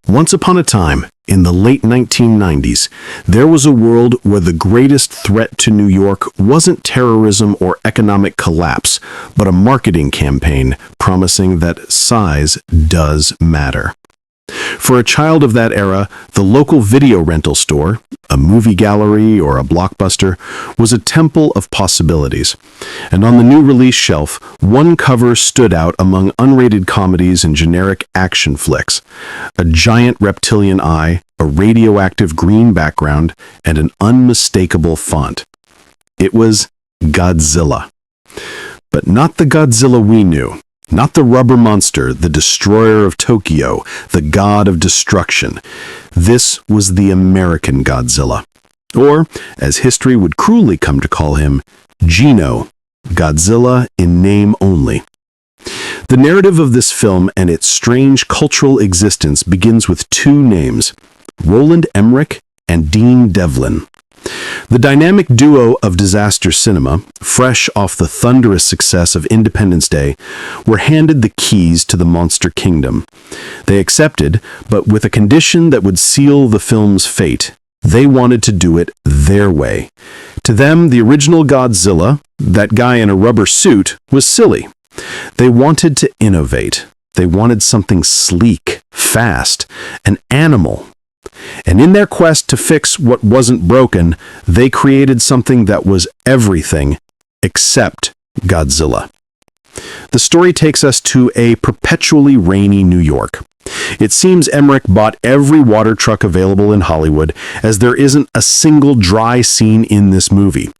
Once upon a time, in the late 1990s, there was a world where the greatest threat to New York wasn't terrorism or economic collapse, but a marketing campaign promising that size does matter. For a child of that era, the local video rental store, a movie gallery, or a blockbuster was a temple of possibilities. And on the new release shelf, one cover stood out among unrated comedies and generic action flicks. A giant reptilian eye, a radioactive green background, and an unmistakable font. It was Godzilla. But not the Godzilla we knew. Not the rubber monster, the destroyer of Tokyo, the god of destruction. This was the American Godzilla. Or, as history would cruelly come to call him, GINO, Godzilla In Name Only. The narrative of this film and its strange cultural existence begins with two names, Roland Emmerich and Dean Devlin. The dynamic duo of disaster cinema, fresh off the thunderous success of Independence Day, were handed the keys to the monster kingdom. They accepted, but with a condition that would seal the film's fate. They wanted to do it their way. To them, the original Godzilla, that guy in a rubber suit, was silly. They wanted to innovate. They wanted something sleek, fast, an animal. And in their quest to fix what wasn't broken, they created something that was everything except Godzilla. The story takes us to a perpetually rainy New York. It seems Emmerich bought every water truck available in Hollywood, as there isn't a single dry scene in this movie.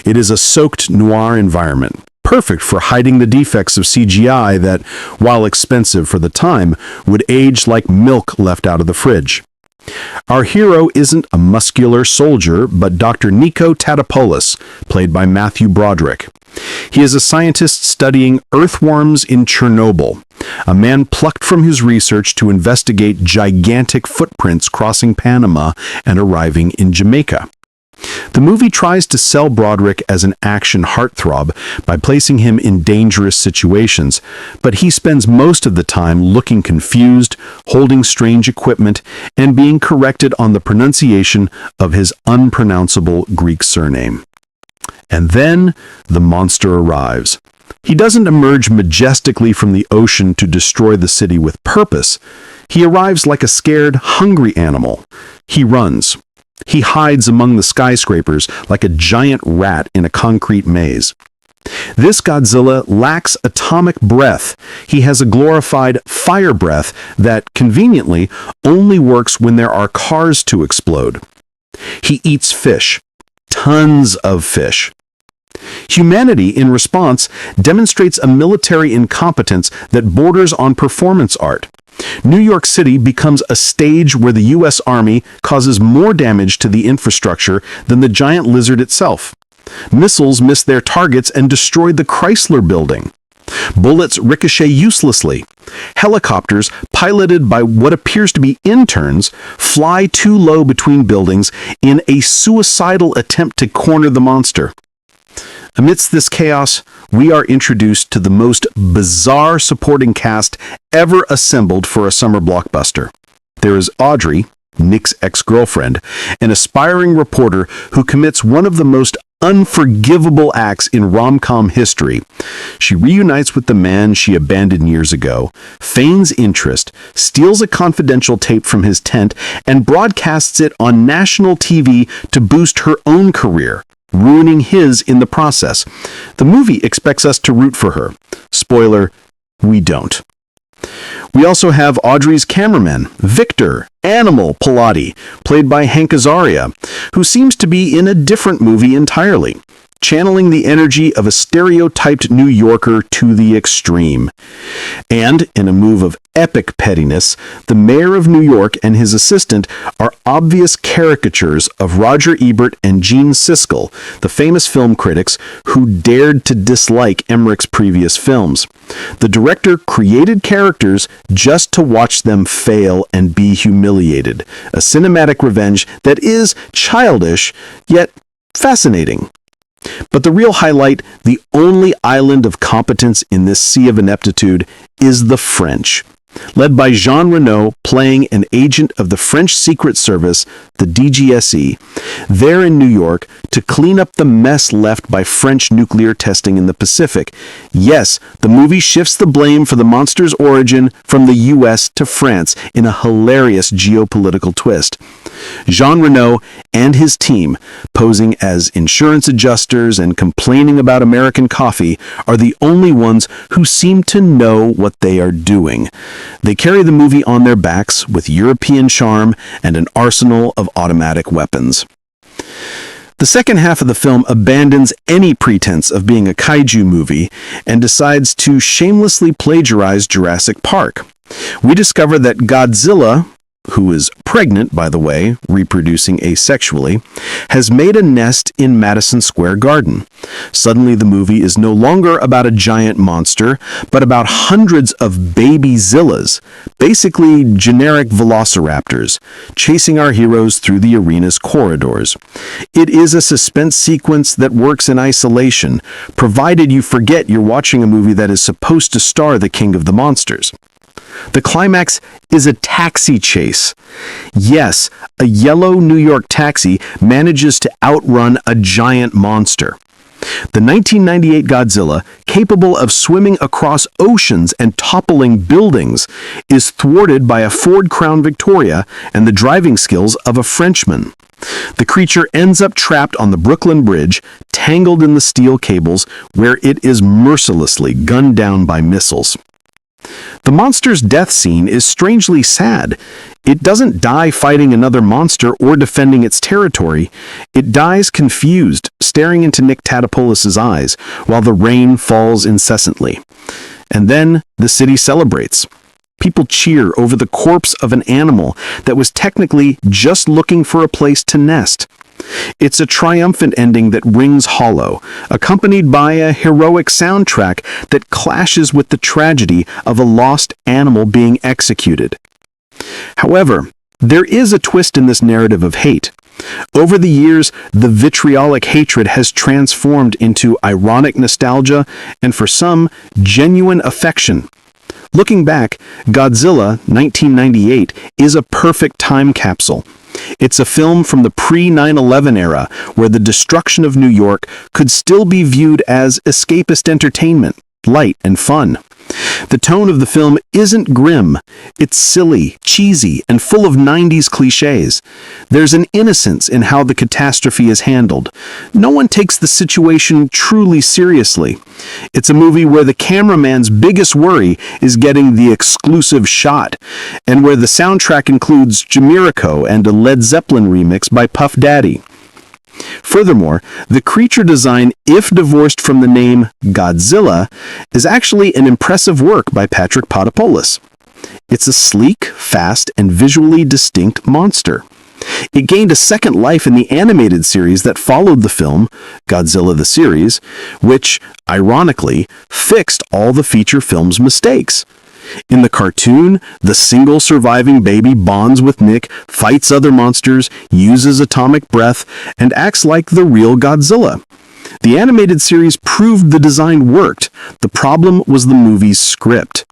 It is a soaked noir environment, perfect for hiding the defects of CGI that, while expensive for the time, would age like milk left out of the fridge. Our hero isn't a muscular soldier, but Dr. Nico Tatopoulos, played by Matthew Broderick. He is a scientist studying earthworms in Chernobyl, a man plucked from his research to investigate gigantic footprints crossing Panama and arriving in Jamaica. The movie tries to sell Broderick as an action heartthrob by placing him in dangerous situations, but he spends most of the time looking confused, holding strange equipment, and being corrected on the pronunciation of his unpronounceable Greek surname. And then the monster arrives. He doesn't emerge majestically from the ocean to destroy the city with purpose. He arrives like a scared, hungry animal. He runs. He hides among the skyscrapers like a giant rat in a concrete maze. This Godzilla lacks atomic breath. He has a glorified fire breath that, conveniently, only works when there are cars to explode. He eats fish. Tons of fish. Humanity, in response, demonstrates a military incompetence that borders on performance art. New York City becomes a stage where the U.S. Army causes more damage to the infrastructure than the giant lizard itself. Missiles miss their targets and destroy the Chrysler Building. Bullets ricochet uselessly. Helicopters, piloted by what appears to be interns, fly too low between buildings in a suicidal attempt to corner the monster. Amidst this chaos, we are introduced to the most bizarre supporting cast ever assembled for a summer blockbuster. There is Audrey, Nick's ex-girlfriend, an aspiring reporter who commits one of the most unforgivable acts in rom-com history. She reunites with the man she abandoned years ago, feigns interest, steals a confidential tape from his tent, and broadcasts it on national TV to boost her own career, ruining his in the process. The movie expects us to root for her. Spoiler, we don't. We also have Audrey's cameraman, Victor, Animal Pilati, played by Hank Azaria, who seems to be in a different movie entirely, channeling the energy of a stereotyped New Yorker to the extreme. And, in a move of epic pettiness, the mayor of New York and his assistant are obvious caricatures of Roger Ebert and Gene Siskel, the famous film critics who dared to dislike Emmerich's previous films. The director created characters just to watch them fail and be humiliated, a cinematic revenge that is childish, yet fascinating. But the real highlight, the only island of competence in this sea of ineptitude, is the French. led by Jean Reno playing an agent of the French Secret Service, the DGSE, there in New York to clean up the mess left by French nuclear testing in the Pacific. Yes, the movie shifts the blame for the monster's origin from the US to France in a hilarious geopolitical twist. Jean Reno and his team, posing as insurance adjusters and complaining about American coffee, are the only ones who seem to know what they are doing. They carry the movie on their backs with European charm and an arsenal of automatic weapons. The second half of the film abandons any pretense of being a kaiju movie and decides to shamelessly plagiarize Jurassic Park. We discover that Godzilla, who is pregnant, by the way, reproducing asexually, has made a nest in Madison Square Garden. Suddenly, the movie is no longer about a giant monster, but about hundreds of baby Zillas, basically generic velociraptors, chasing our heroes through the arena's corridors. It is a suspense sequence that works in isolation, provided you forget you're watching a movie that is supposed to star the king of the monsters. The climax is a taxi chase. Yes, a yellow New York taxi manages to outrun a giant monster. The 1998 Godzilla, capable of swimming across oceans and toppling buildings, is thwarted by a Ford Crown Victoria and the driving skills of a Frenchman. The creature ends up trapped on the Brooklyn Bridge, tangled in the steel cables, where it is mercilessly gunned down by missiles. The monster's death scene is strangely sad. It doesn't die fighting another monster or defending its territory. It dies confused, staring into Nick Tadopoulos' eyes, while the rain falls incessantly. And then the city celebrates. People cheer over the corpse of an animal that was technically just looking for a place to nest. It's a triumphant ending that rings hollow, accompanied by a heroic soundtrack that clashes with the tragedy of a lost animal being executed. However, there is a twist in this narrative of hate. Over the years, the vitriolic hatred has transformed into ironic nostalgia and, for some, genuine affection. Looking back, Godzilla 1998 is a perfect time capsule. It's a film from the pre-9/11 era where the destruction of New York could still be viewed as escapist entertainment, light and fun. The tone of the film isn't grim. It's silly, cheesy, and full of 90s cliches. There's an innocence in how the catastrophe is handled. No one takes the situation truly seriously. It's a movie where the cameraman's biggest worry is getting the exclusive shot, and where the soundtrack includes Jamiroquai and a Led Zeppelin remix by Puff Daddy. Furthermore, the creature design, if divorced from the name Godzilla, is actually an impressive work by Patrick Papadopoulos. It's a sleek, fast, and visually distinct monster. It gained a second life in the animated series that followed the film, Godzilla the Series, which, ironically, fixed all the feature film's mistakes. In the cartoon, the single surviving baby bonds with Nick, fights other monsters, uses atomic breath, and acts like the real Godzilla. The animated series proved the design worked. The problem was the movie's script.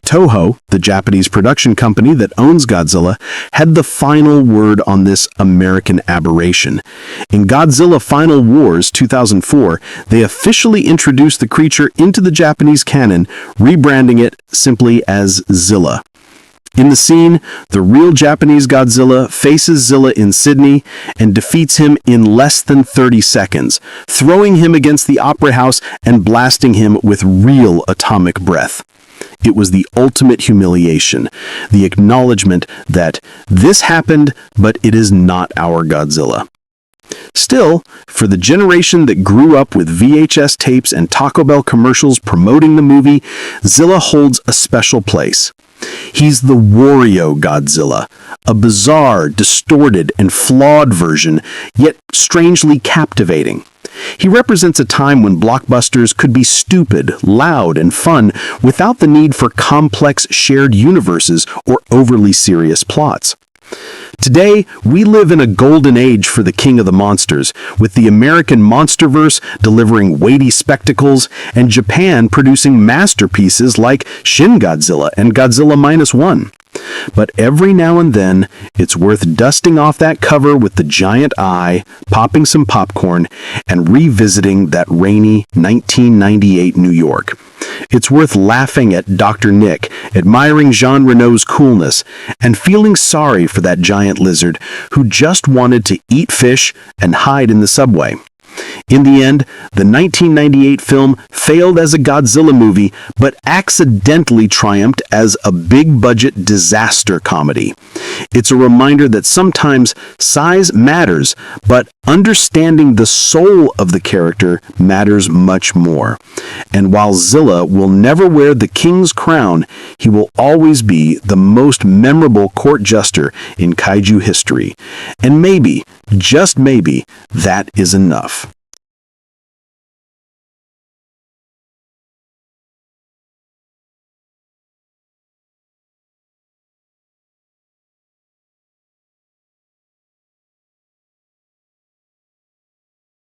Toho, the Japanese production company that owns Godzilla, had the final word on this American aberration. In Godzilla Final Wars 2004, they officially introduced the creature into the Japanese canon, rebranding it simply as Zilla. In the scene, the real Japanese Godzilla faces Zilla in Sydney and defeats him in less than 30 seconds, throwing him against the Opera House and blasting him with real atomic breath. It was the ultimate humiliation, the acknowledgement that this happened, but it is not our Godzilla. Still, for the generation that grew up with VHS tapes and Taco Bell commercials promoting the movie, Zilla holds a special place. He's the Wario Godzilla, a bizarre, distorted, and flawed version, yet strangely captivating. He represents a time when blockbusters could be stupid, loud, and fun without the need for complex shared universes or overly serious plots. Today, we live in a golden age for the king of the monsters, with the American monsterverse delivering weighty spectacles and Japan producing masterpieces like Shin Godzilla and Godzilla -1. But every now and then, it's worth dusting off that cover with the giant eye, popping some popcorn, and revisiting that rainy 1998 New York. It's worth laughing at Dr. Nick, admiring Jean Reno's coolness, and feeling sorry for that giant lizard who just wanted to eat fish and hide in the subway. In the end, the 1998 film failed as a Godzilla movie, but accidentally triumphed as a big-budget disaster comedy. It's a reminder that sometimes size matters, but understanding the soul of the character matters much more. And while Zilla will never wear the king's crown, he will always be the most memorable court jester in kaiju history. And maybe, just maybe, that is enough.